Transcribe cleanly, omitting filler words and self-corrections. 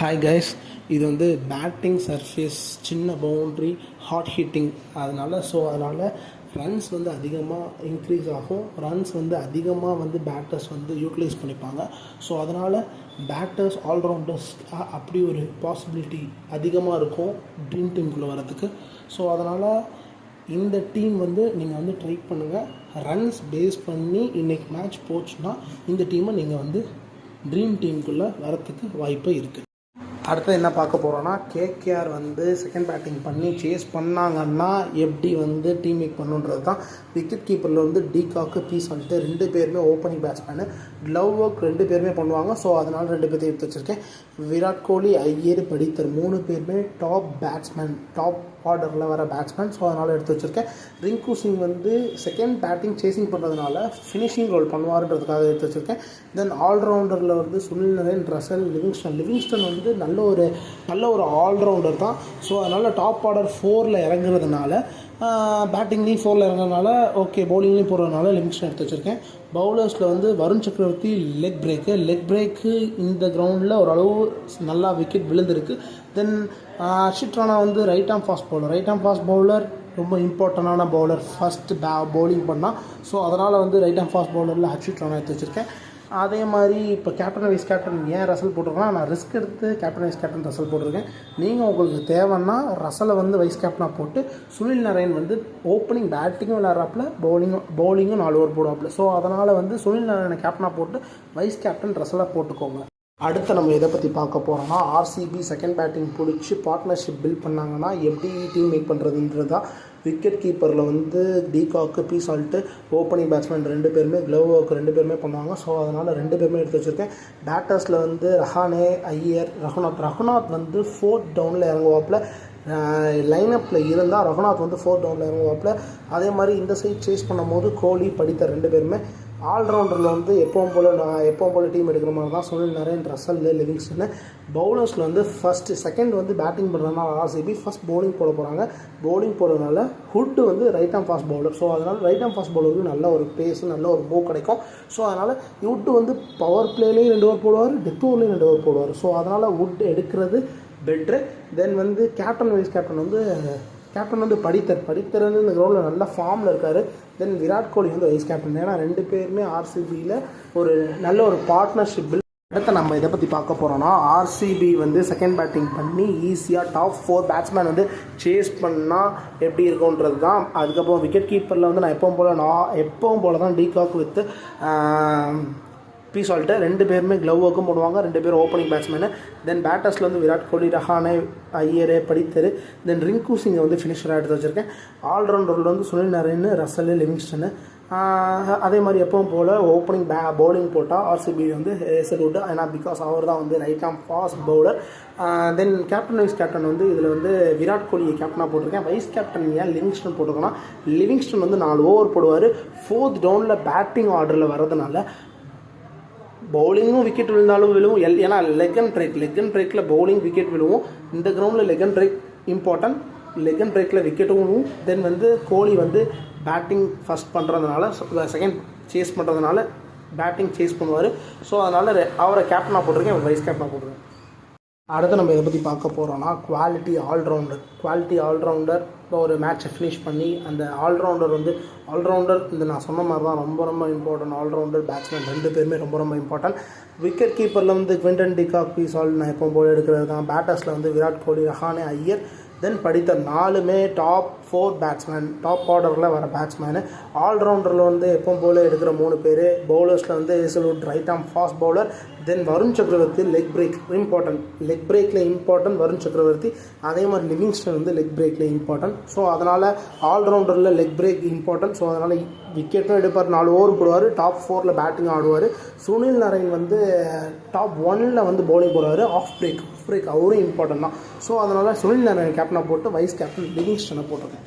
Hi guys, இது வந்து batting surface, சின்ன பவுண்ட்ரி, ஹாட் ஹிட்டிங், அதனால் ரன்ஸ் வந்து அதிகமாக இன்க்ரீஸ் ஆகும். ரன்ஸ் வந்து அதிகமாக வந்து பேட்டர்ஸ் வந்து யூட்டிலைஸ் பண்ணிப்பாங்க. ஸோ அதனால் பேட்டர்ஸ் ஆல்ரவுண்டர்ஸ் அப்படி ஒரு பாசிபிலிட்டி அதிகமாக இருக்கும் ட்ரீம் டீமுக்குள்ளே வரதுக்கு. ஸோ அதனால் இந்த டீம் வந்து நீங்கள் வந்து ட்ரை பண்ணுங்கள். ரன்ஸ் பேஸ் பண்ணி இன்றைக்கி மேட்ச் போச்சுன்னா இந்த டீமை நீங்கள் வந்து ட்ரீம் டீமுக்குள்ளே வரத்துக்கு வாய்ப்பு இருக்குது. அடுத்து என்ன பார்க்க போகிறோன்னா, கேகேஆர் வந்து செகண்ட் பேட்டிங் பண்ணி சேஸ் பண்ணாங்கன்னா எப்படி வந்து டீம் மேக் பண்ணுன்றது தான். விக்கெட் கீப்பரில் வந்து டிகாக்கு பீசால்ட்டு 2 பேருமே ஓப்பனிங் பேட்ஸ்மேனு. க்ளவ் ஒர்க் 2 பேருமே பண்ணுவாங்க. ஸோ அதனால் 2 பேர்த்தையும் எடுத்து வச்சுருக்கேன். விராட் கோலி, ஐயர், படித்தர் 3 பேருமே டாப் பேட்ஸ்மேன், டாப் ஆர்டரில் வர பேட்ஸ்மேன். ஸோ அதனால் எடுத்து வச்சுருக்கேன். ரிங்கு சிங் வந்து செகண்ட் பேட்டிங் சேசிங் பண்ணுறதுனால ஃபினிஷிங் ரோல் பண்ணுவார்ன்றதுக்காக எடுத்து வச்சுருக்கேன். தென் ஆல்ரவுண்டரில் வந்து சுனில் நரேன், ரசல், லிவிங்ஸ்டன் வந்து நல்ல ஒரு ஆல்ரவுண்டர் தான். ஸோ அதனால் டாப் ஆர்டர் 4ல் இறங்குறதுனால, பேட்டிங்லேயும் 4ல் இறங்குறதுனால, ஓகே பவுலிங்லேயும் போடுறதுனால லிவிங்ஸ்டன் எடுத்து வச்சுருக்கேன். பவுலர்ஸில் வந்து வருண் சக்கரவர்த்தி லெக் பிரேக்கு இந்த கிரவுண்டில் ஓரளவு நல்லா விக்கெட் விழுந்திருக்கு. தென் ஹர்ஷித் ராணா வந்து ரைட் ஆர்ம் ஃபாஸ்ட் பவுலர் ரொம்ப இம்பார்ட்டண்டான பவுலர், ஃபஸ்ட்டு பவுலிங் பண்ணால். ஸோ அதனால் வந்து ரைட் ஆர்ம் ஃபாஸ்ட் பவுலரில் ஹர்ஷித் ராணா எடுத்து வச்சுருக்கேன். அதே மாதிரி இப்போ கேப்டன் வைஸ் கேப்டன் ஏன் ரசல் போட்டிருக்கேன்னா, நான் ரிஸ்க் எடுத்து கேப்டன் வைஸ் கேப்டன் ரசல் போட்டிருக்கேன். நீங்கள் உங்களுக்கு தேவைன்னா ரசலை வந்து வைஸ் கேப்டனாக போட்டு, சுனில் நரேன் வந்து ஓப்பனிங் பேட்டிங்கும் விளையாடுறாப்புல, பவுலிங்கும் 4 ஓவர் போடுவாப்புல. ஸோ அதனால் வந்து சுனில் நரேனை கேப்டனாக போட்டு வைஸ் கேப்டன் ரசலாக போட்டுக்கோங்க. அடுத்து நம்ம எதை பற்றி பார்க்க போகிறோம்னா, ஆர்சிபி செகண்ட் பேட்டிங் பிடிச்சி பார்ட்னர்ஷிப் பில்ட் பண்ணாங்கன்னா எப்படி டீம் மேக் பண்ணுறதுன்றது தான். விக்கெட் கீப்பரில் வந்து டிகாக்கு பீசால்ட்டு, ஓப்பனிங் பேட்ஸ்மேன் 2 பேருமே, க்ளவ் ஒர்க் 2 பேருமே பண்ணுவாங்க. ஸோ அதனால் 2 பேருமே எடுத்து வச்சுருக்கேன். பேட்டர்ஸில் வந்து ரஹானே, ஐயர், ரகுநாத் வந்து 4th டவுனில் இறங்குவாப்பில். லைனப்பில் இருந்தால் ரகுநாத் வந்து 4th டவுனில் இறங்குவாப்பில். அதே மாதிரி இந்த சைட் சேஸ் பண்ணும்போது கோலி, படித்தர் 2 பேருமே. ஆல்ரவுண்டரில் வந்து எப்பவும் போல் டீம் எடுக்கிற மாதிரி தான் சுனில் நரேன், ரசல், லிவிங்ஸ்டன். பவுலர்ஸில் வந்து செகண்ட் வந்து பேட்டிங் பண்ணுறதுனால ஆர்சிபி ஃபஸ்ட் பவுலிங் போட போகிறாங்க. பவுலிங் போடுறதுனால ஹுட் வந்து right arm fast bowler. So அதனால் ரைட் ஆர்ம் ஃபாஸ்ட் பவுலருக்கு நல்ல ஒரு பேஸு, நல்ல ஒரு மூவ் கிடைக்கும். ஸோ அதனால் வுட் வந்து பவர் பிளேலேயும் 2 ஓவர் போடுவார், டெத் ஓவர்லேயும் 2 ஓவர் போடுவார். ஸோ அதனால் வுட் எடுக்கிறது பெட்ரு. தென் வந்து கேப்டன் வைஸ் கேப்டன் வந்து படித்தர் வந்து இந்த கிரவுண்டில் நல்ல ஃபார்மில் இருக்கார். தென் விராட் கோலி வந்து வைஸ் கேப்டன். ஏன்னா 2 பேருமே ஆர்சிபியில் ஒரு நல்ல ஒரு பார்ட்னர்ஷிப். அடுத்து நம்ம இதை பற்றி பார்க்க போகிறோன்னா, ஆர்சிபி வந்து செகண்ட் பேட்டிங் பண்ணி ஈஸியாக டாப் 4 பேட்ஸ்மேன் வந்து சேஸ் பண்ணால் எப்படி இருக்குன்றது தான். அதுக்கப்புறம் விக்கெட் கீப்பரில் வந்து நான் எப்பவும் போல் தான் டிகாக் வித் பீசால்ட்டு 2 பேருமே க்ளவ் ஒர்க்கும் போடுவாங்க. 2 பேரும் ஓப்பனிங் பேட்ஸ்மேனு. தென் பேட்டர்ஸில் வந்து விராட் கோலி, ரஹானே, ஐயர், படித்தர். தென் ரிங்கு சிங்கை வந்து ஃபினிஷராக எடுத்து வச்சுருக்கேன். ஆல்ரவுண்டரில் வந்து சுனில் நரேன், ரசல், லிவிங்ஸ்டனு. அதே மாதிரி எப்பவும் போல் ஓப்பனிங் பவுலிங் போட்டால் ஆர்சிபி வந்து ஹேசல்வுட். ஏன்னா பிகாஸ் அவர் தான் வந்து ரைட் ஆர்ம் ஃபாஸ்ட் பவுலர். தென் கேப்டன் வைஸ் கேப்டன் வந்து இதில் வந்து விராட் கோலியை கேப்டனாக போட்டிருக்கேன். வைஸ் கேப்டன் ஏன் லிவிங்ஸ்டன் போட்டிருக்கேன்னா, லிவிங்ஸ்டன் வந்து 4 ஓவர் போடுவார். 4th டவுனில் பேட்டிங் ஆர்டரில் வர்றதுனால பவுலிங்கும் விக்கெட் விழுந்தாலும் விழுவும். ஏன்னா லெக் அண்ட் பிரேக்கில் பவுலிங் விக்கெட் விழுவும். இந்த கிரவுண்டில் leg and break important. Leg and பிரேக்கில் விக்கெட்டும் விழுவும். தென் வந்து கோலி வந்து பேட்டிங் ஃபஸ்ட் பண்ணுறதுனால, செகண்ட் சேஸ் பண்ணுறதுனால பேட்டிங் சேஸ் பண்ணுவார். ஸோ அதனால் அவரை கேப்டனாக போட்டிருக்கேன், வைஸ் கேப்டனாக போட்டிருக்கேன். அடுத்து நம்ம இதை பற்றி பார்க்க போகிறோன்னா, குவாலிட்டி ஆல்ரவுண்டர் இப்போ ஒரு மேட்சை ஃபினிஷ் பண்ணி அந்த ஆல்ரவுண்டர் இந்த நான் சொன்ன மாதிரி தான் ரொம்ப இம்பார்ட்டன்ட். ஆல்ரவுண்டர் பேட்ஸ்மேன் 2 பேருமே ரொம்ப இம்பார்ட்டன்ட். விக்கெட் கீப்பரில் வந்து குவிண்டன் டிகாக், பீசால்ட் நான் எப்போ போல் எடுக்கிறது தான். பேட்டர்ஸில் வந்து விராட் கோலி, ரஹானே, ஐயர், தென் படித்தர் 4மே டாப் 4 பேட்ஸ்மேன், டாப் ஆர்டரில் வர பேட்ஸ்மேனு. ஆல்ரவுண்டரில் வந்து எப்போ போல் எடுக்கிற 3 பேர். பவுலர்ஸில் வந்து Hazlewood right arm fast bowler. Then Varun Chakravarthy leg பிரேக்கில் இம்பார்ட்டன்ட் வருண் சக்கரவர்த்தி. அதே மாதிரி லிவிங்ஸ்டன் வந்து லெக் பிரேக்கில் இம்பார்ட்டன்ட். ஸோ அதனால் ஆல்ரவுண்டரில் லெக் பிரேக் இம்பார்ட்டன்ட். ஸோ அதனால் விக்கெட்டும் எடுப்பார், 4 ஓவர் போடுவார், டாப் 4ல் பேட்டிங் ஆடுவார். சுனில் நரேன் வந்து டாப் 1ல் வந்து பவுலிங் போடுவார். ஆஃப் பிரேக் அவரும் இம்பார்ட்டன்ட் தான். ஸோ அதனால் சுனில் நரேன் கேப்டனாக போட்டு வைஸ் கேப்டன் லிவிங்ஸ்டனை போட்டிருக்கேன்.